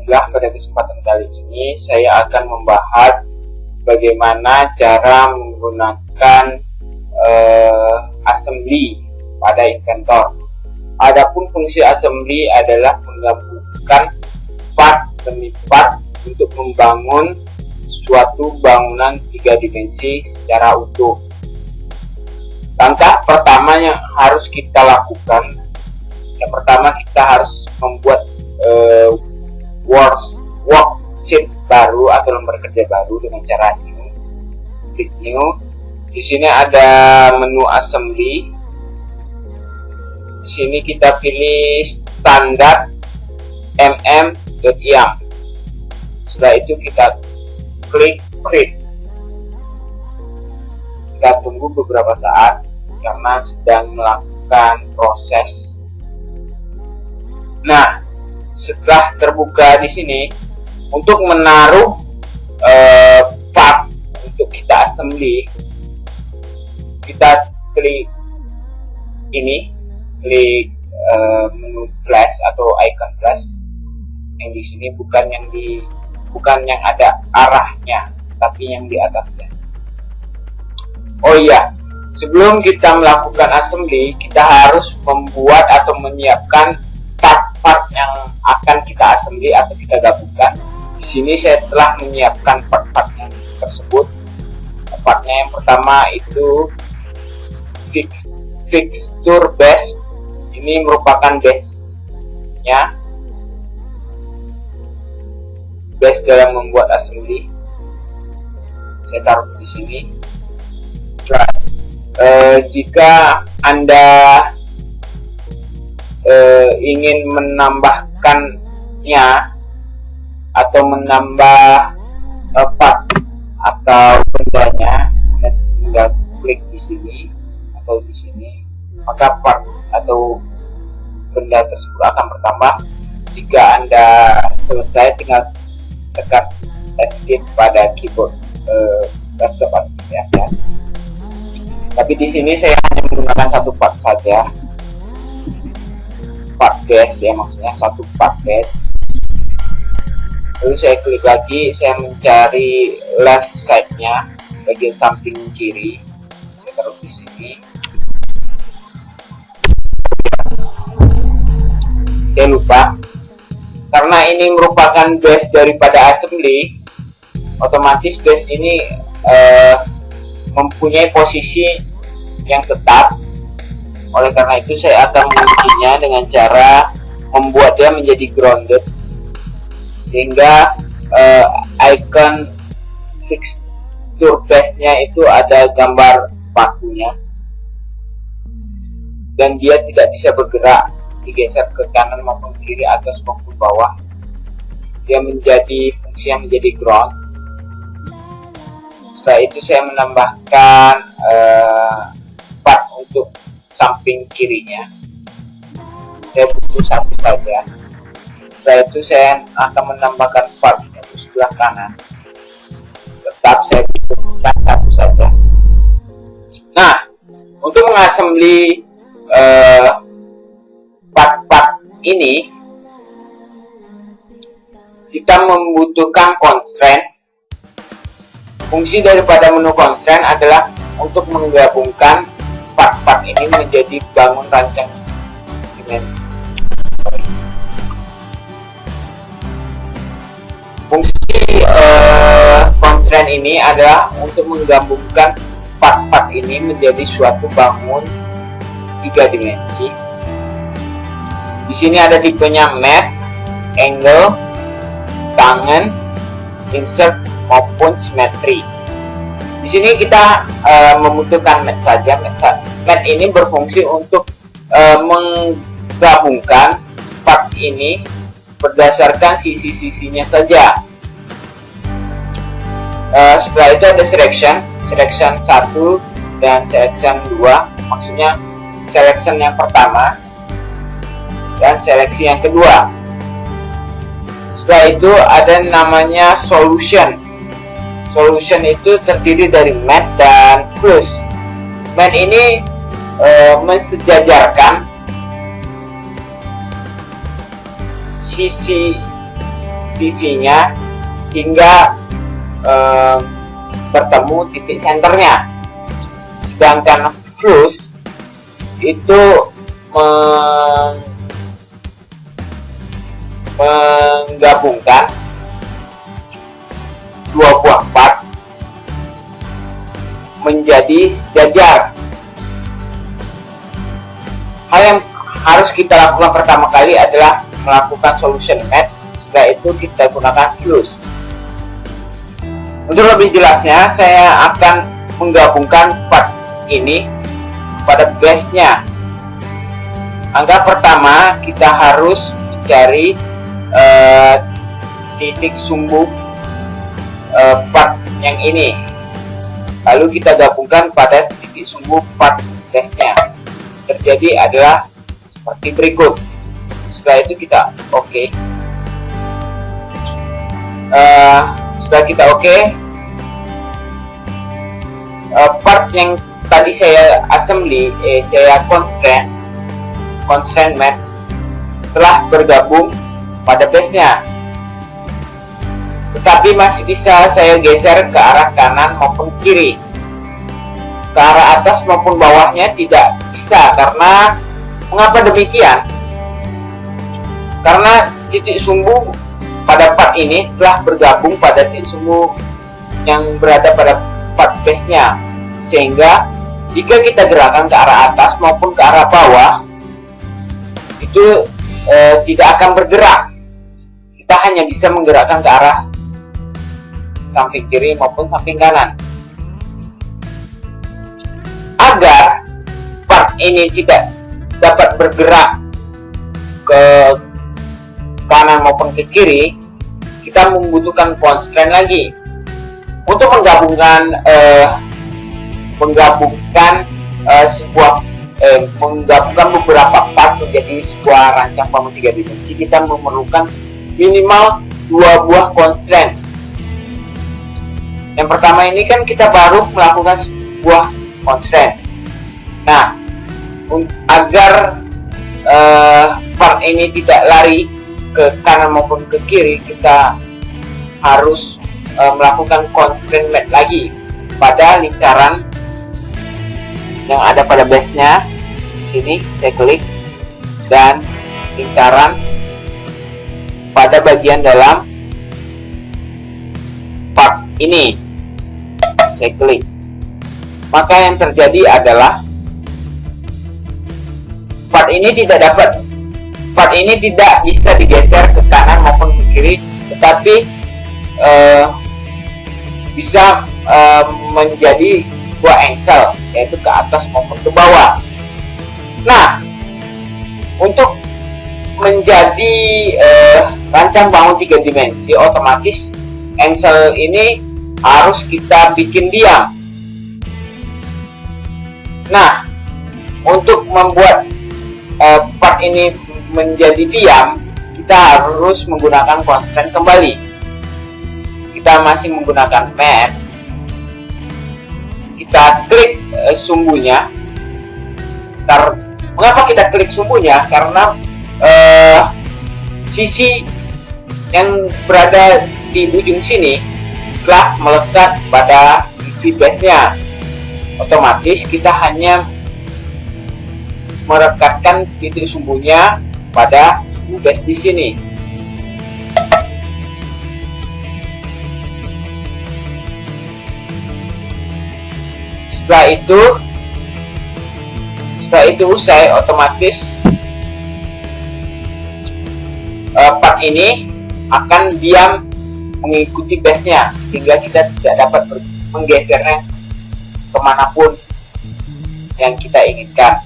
Baiklah, pada kesempatan kali ini saya akan membahas bagaimana cara menggunakan assembly pada inventor. Adapun fungsi assembly adalah menggabungkan part demi part untuk membangun suatu bangunan 3 dimensi secara utuh. Langkah pertama yang harus kita lakukan, yang pertama kita harus membuat worksheet baru atau lembar kerja baru dengan cara new, klik new. Di sini ada menu assembly. Di sini kita pilih standar mm.iam. Setelah itu kita klik create. Kita tunggu beberapa saat karena sedang melakukan proses. Nah, setelah terbuka di sini, untuk menaruh part untuk kita assembly, kita klik ini, klik menu plus atau icon plus. Yang di sini bukan yang ada arahnya, tapi yang di atasnya. Oh iya, sebelum kita melakukan assembly, kita harus membuat atau menyiapkan part yang akan kita assembly atau kita gabungkan. Di sini saya telah menyiapkan part-partnya tersebut. Partnya yang pertama itu fixture base. Ini merupakan base-nya, base dalam membuat assembly. Saya taruh di sini. Jika Anda ingin menambahkannya atau menambah part atau bendanya, tinggal klik di sini atau di sini, maka part atau benda tersebut akan bertambah. Jika Anda selesai, tinggal tekan escape pada keyboard laptop atau PC Anda. Tapi di sini saya hanya menggunakan satu part saja. Part base ya, maksudnya satu part base. Lalu saya klik lagi, saya mencari left side-nya, bagian samping kiri. Saya taruh di sini. Saya lupa, karena ini merupakan base daripada assembly, otomatis base ini mempunyai posisi yang tetap. Oleh karena itu saya akan mengujinya dengan cara membuat dia menjadi grounded, sehingga icon fixture base-nya itu ada gambar pakunya dan dia tidak bisa bergerak, digeser ke kanan maupun kiri, atas maupun bawah. Dia menjadi fungsinya menjadi ground. Setelah itu saya menambahkan part untuk samping kirinya. Saya butuh satu saja. Setelah itu saya akan menambahkan part untuk sebelah kanan. Tetap saya butuhkan satu saja. Nah, untuk mengassembly part-part ini, kita membutuhkan constraint. Fungsi daripada menu constraint adalah untuk menggabungkan part-part ini menjadi bangun rancang dimensi. Fungsi constraint ini adalah untuk menggabungkan part-part ini menjadi suatu bangun 3 dimensi. Di sini ada tipenya matte, angle, tangan, insert maupun symmetry. Di sini kita membutuhkan matte saja. Matte ini berfungsi untuk menggabungkan part ini berdasarkan sisi-sisinya saja. Setelah itu ada selection 1 dan selection 2, maksudnya selection yang pertama dan seleksi yang kedua. Setelah itu ada namanya solution. Solution itu terdiri dari matte dan flush. Matte ini mensejajarkan sisinya hingga bertemu titik senternya. Sedangkan flush itu menggabungkan dua buah part menjadi sejajar. Hal yang harus kita lakukan pertama kali adalah melakukan solution match. Setelah itu kita gunakan flush. Untuk lebih jelasnya, saya akan menggabungkan part ini pada base-nya. Langkah pertama, kita harus mencari titik sumbu part yang ini. Lalu kita gabungkan pada titik sumbu part base-nya. Terjadi adalah seperti berikut. Setelah itu kita oke. Setelah kita oke, part yang tadi saya assembly, saya constraint match telah bergabung pada base-nya. Tetapi masih bisa saya geser ke arah kanan maupun kiri. Ke arah atas maupun bawahnya tidak bisa. Karena mengapa demikian? Karena titik sumbu pada part ini telah bergabung pada titik sumbu yang berada pada part base-nya, sehingga jika kita gerakkan ke arah atas maupun ke arah bawah itu tidak akan bergerak. Kita hanya bisa menggerakkan ke arah samping kiri maupun samping kanan. Agar part ini tidak dapat bergerak ke kanan maupun ke kiri, kita membutuhkan constraint lagi untuk menggabungkan beberapa part menjadi sebuah rancang bangun 3 dimensi. Kita memerlukan minimal 2 buah constraint. Yang pertama ini kan kita baru melakukan sebuah constraint. Nah, agar part ini tidak lari ke kanan maupun ke kiri, kita harus melakukan constraint match lagi pada lingkaran yang ada pada base-nya. Sini saya klik, dan lingkaran pada bagian dalam part ini saya klik. Maka yang terjadi adalah part ini tidak bisa digeser ke kanan maupun ke kiri, tetapi bisa menjadi sebuah angle, yaitu ke atas maupun ke bawah. Nah, untuk menjadi rancang bangun 3 dimensi, otomatis angle ini harus kita bikin diam. Nah, untuk membuat part ini menjadi diam, kita harus menggunakan constraint kembali. Kita masih menggunakan match. Kita klik sumbunya. Mengapa kita klik sumbunya? Karena sisi yang berada di ujung sini telah melekat pada sisi base-nya. Otomatis kita hanya merekatkan titik sumbunya pada base di sini. Setelah itu usai, otomatis part ini akan diam mengikuti base-nya, sehingga kita tidak dapat menggesernya kemanapun yang kita inginkan.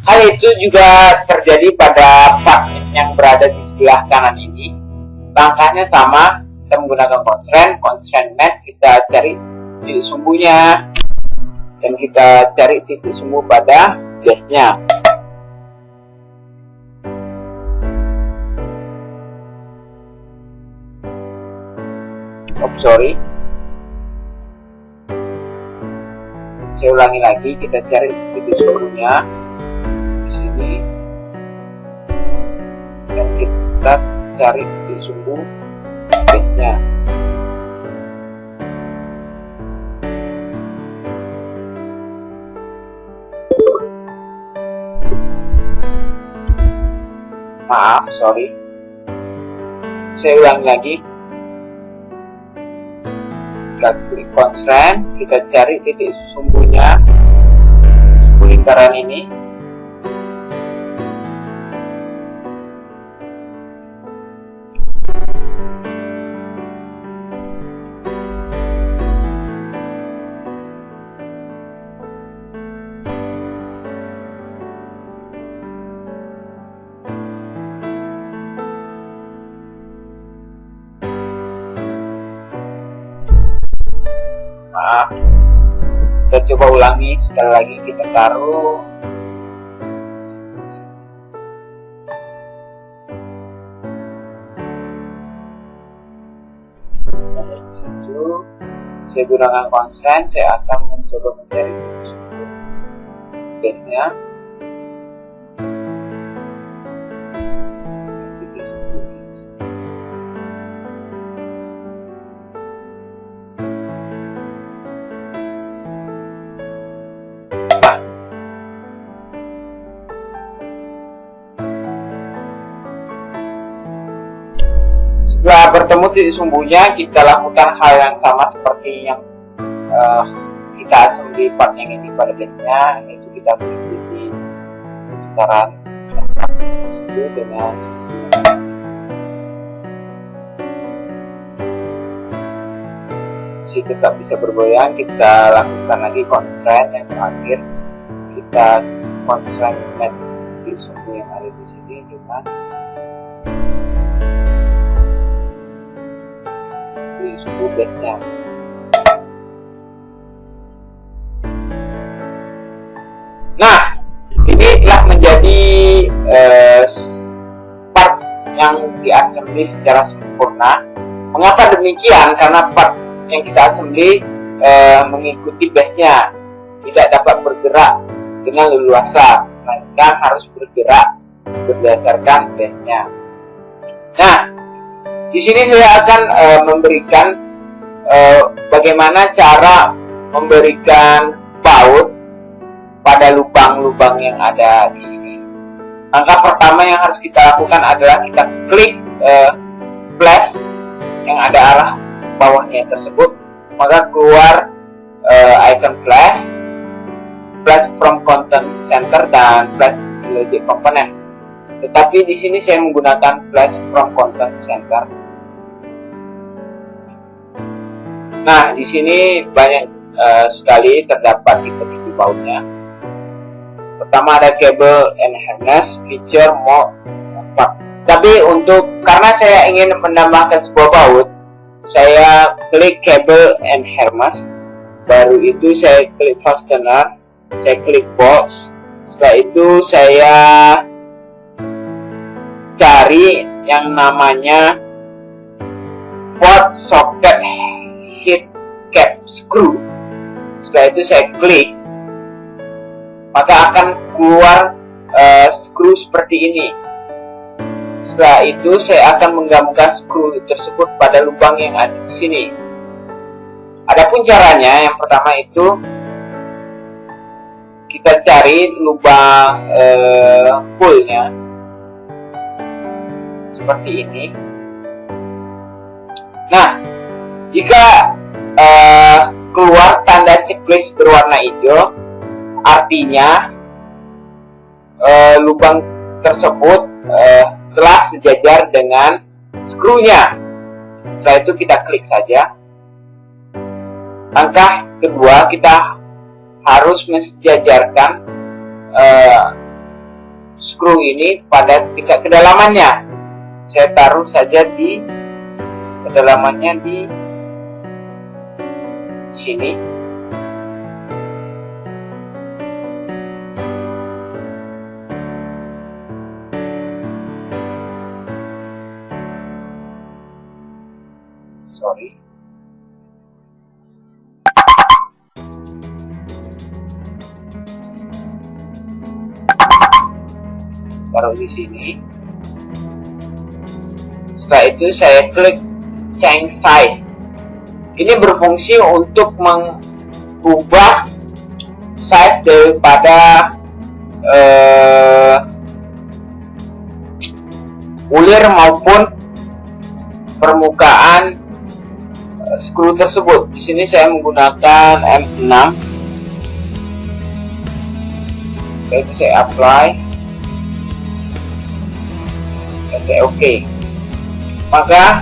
Hal itu juga terjadi pada part yang berada di sebelah kanan ini. Langkahnya sama, kita menggunakan constraint match, kita cari titik sumbunya dan kita cari titik sumbu pada base-nya. Sorry, saya ulangi lagi, kita cari titik sumbunya di sini dan kita cari titik sumbu base-nya. Maaf, sorry. Saya ulang lagi. Kita klik constraint, kita cari titik sumbunya, sumbu lingkaran ini. Maaf, kita coba ulangi sekali lagi. Kita taruh itu. Saya gunakan constraint, saya akan mencoba mencari base-nya. Setelah bertemu titik sumbunya, kita lakukan hal yang sama seperti yang kita assembly part yang ini pada base-nya, yaitu kita klik sisi putaran itu dengan sisi tetap bisa bergoyang. Kita lakukan lagi constraint yang terakhir, kita constraint titik sumbu yang ada di sini dengan sumbu base-nya. Nah, ini telah menjadi part yang diassembly secara sempurna. Mengapa demikian? Karena part yang kita assembly mengikuti base-nya, tidak dapat bergerak dengan leluasa, melainkan harus bergerak berdasarkan base-nya. Nah, di sini saya akan memberikan bagaimana cara memberikan baut pada lubang-lubang yang ada di sini. Langkah pertama yang harus kita lakukan adalah kita klik flash yang ada arah bawahnya tersebut, maka keluar icon flash from content center dan flash logic component. Tetapi di sini saya menggunakan flash from content center. Nah, di sini banyak sekali terdapat tipe-tipe bautnya. Pertama ada cable and harness, feature, mode, part. Tapi karena saya ingin menambahkan sebuah baut, saya klik cable and harness. Baru itu saya klik fastener, saya klik box. Setelah itu saya cari yang namanya Ford socket heat cap screw. Setelah itu saya klik, maka akan keluar screw seperti ini. Setelah itu saya akan menggabungkan screw tersebut pada lubang yang ada di sini. Adapun caranya, yang pertama itu kita cari lubang pullnya seperti ini. Nah, jika keluar tanda checklist berwarna hijau, artinya lubang tersebut telah sejajar dengan skrunya. Setelah itu kita klik saja. Langkah kedua, kita harus mensejajarkan skru ini pada tingkat kedalamannya. Saya taruh saja di kedalamannya di sini. Sorry. Taruh di sini. Setelah itu saya klik change size. Ini berfungsi untuk mengubah size daripada bulir maupun permukaan skru tersebut. Di sini saya menggunakan M6. Itu saya apply dan saya OK. Maka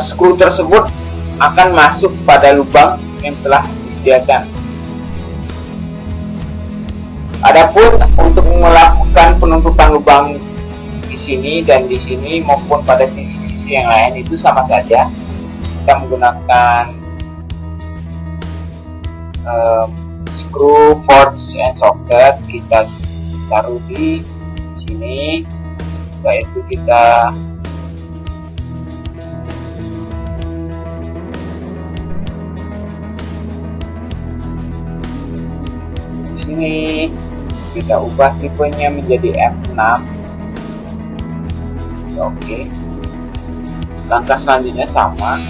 skru tersebut akan masuk pada lubang yang telah disediakan. Adapun untuk melakukan penutupan lubang di sini dan di sini maupun pada sisi-sisi yang lain itu sama saja. Kita menggunakan screw, forge, and socket. Kita taruh di sini. Setelah itu kita sini, kita ubah tipenya menjadi F6. Oke. Langkah selanjutnya sama.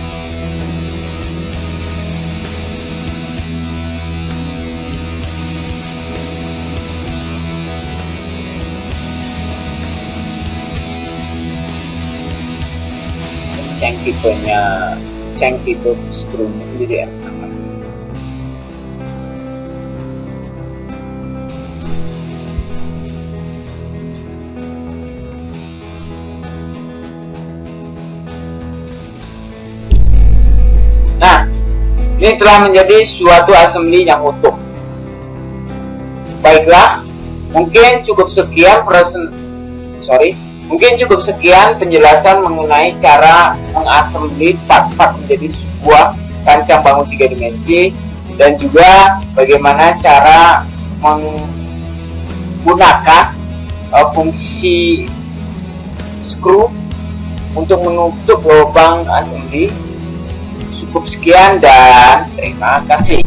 Change tipe skru menjadi F6. Nah, ini telah menjadi suatu assembly yang utuh. Baiklah, mungkin cukup sekian penjelasan mengenai cara mengassembly part-part menjadi sebuah kancang bangun 3 dimensi, dan juga bagaimana cara menggunakan fungsi screw untuk menutup lubang assembly. Cukup sekian dan terima kasih.